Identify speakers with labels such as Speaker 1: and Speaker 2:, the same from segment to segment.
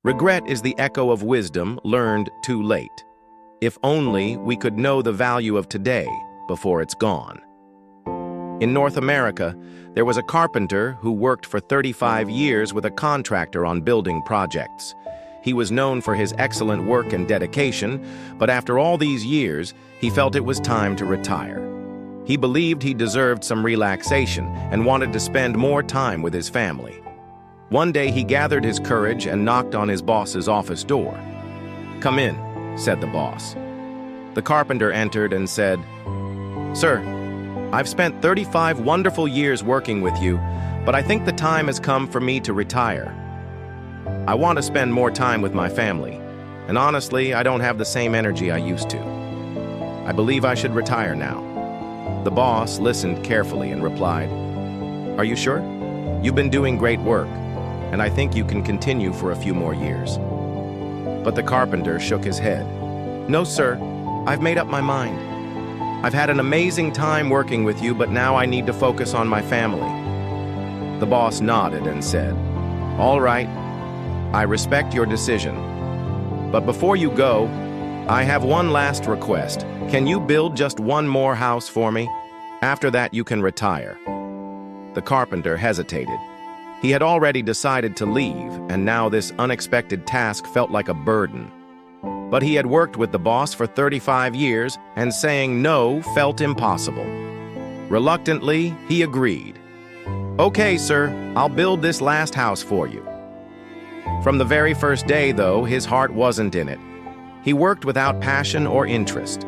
Speaker 1: Regret is the echo of wisdom learned too late. If only we could know the value of today before it's gone. In North America, there was a carpenter who worked for 35 years with a contractor on building projects. He was known for his excellent work and dedication, but after all these years, he felt it was time to retire. He believed he deserved some relaxation and wanted to spend more time with his family. One day he gathered his courage and knocked on his boss's office door. "Come in," said the boss. The carpenter entered and said, "Sir, I've spent 35 wonderful years working with you, but I think the time has come for me to retire. I want to spend more time with my family, and honestly, I don't have the same energy I used to. I believe I should retire now." The boss listened carefully and replied, "Are you sure? You've been doing great work, and I think you can continue for a few more years." But the carpenter shook his head. "No, sir, I've made up my mind. I've had an amazing time working with you, but now I need to focus on my family." The boss nodded and said, "All right, I respect your decision. But before you go, I have one last request. Can you build just one more house for me? After that, you can retire." The carpenter hesitated. He had already decided to leave, and now this unexpected task felt like a burden. But he had worked with the boss for 35 years, and saying no felt impossible. Reluctantly, he agreed. "Okay, sir, I'll build this last house for you." From the very first day, though, his heart wasn't in it. He worked without passion or interest.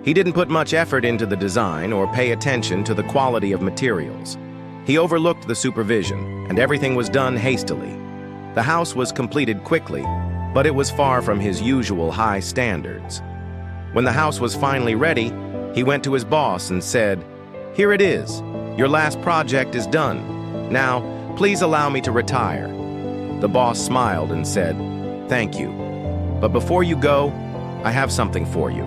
Speaker 1: He didn't put much effort into the design or pay attention to the quality of materials. He overlooked the supervision, and everything was done hastily. The house was completed quickly, but it was far from his usual high standards. When the house was finally ready, he went to his boss and said, "Here it is. Your last project is done. Now, please allow me to retire." The boss smiled and said, "Thank you. But before you go, I have something for you."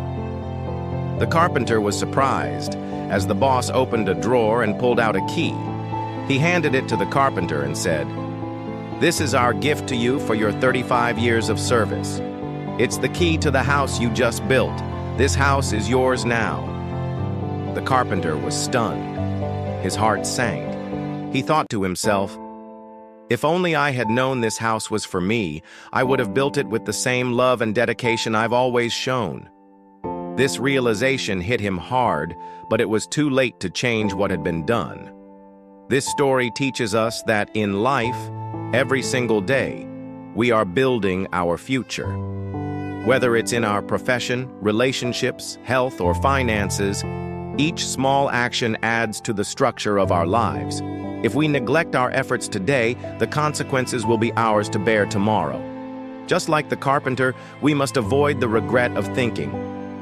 Speaker 1: The carpenter was surprised as the boss opened a drawer and pulled out a key. He handed it to the carpenter and said, "This is our gift to you for your 35 years of service. It's the key to the house you just built. This house is yours now." The carpenter was stunned. His heart sank. He thought to himself, "If only I had known this house was for me, I would have built it with the same love and dedication I've always shown." This realization hit him hard, but it was too late to change what had been done. This story teaches us that in life, every single day, we are building our future. Whether it's in our profession, relationships, health, or finances, each small action adds to the structure of our lives. If we neglect our efforts today, the consequences will be ours to bear tomorrow. Just like the carpenter, we must avoid the regret of thinking,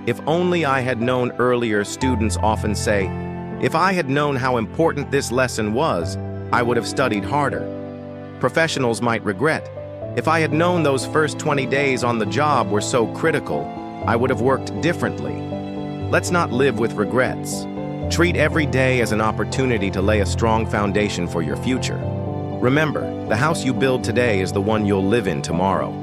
Speaker 1: "If only I had known earlier." Students often say, "If I had known how important this lesson was, I would have studied harder." Professionals might regret, "If I had known those first 20 days on the job were so critical, I would have worked differently." Let's not live with regrets. Treat every day as an opportunity to lay a strong foundation for your future. Remember, the house you build today is the one you'll live in tomorrow.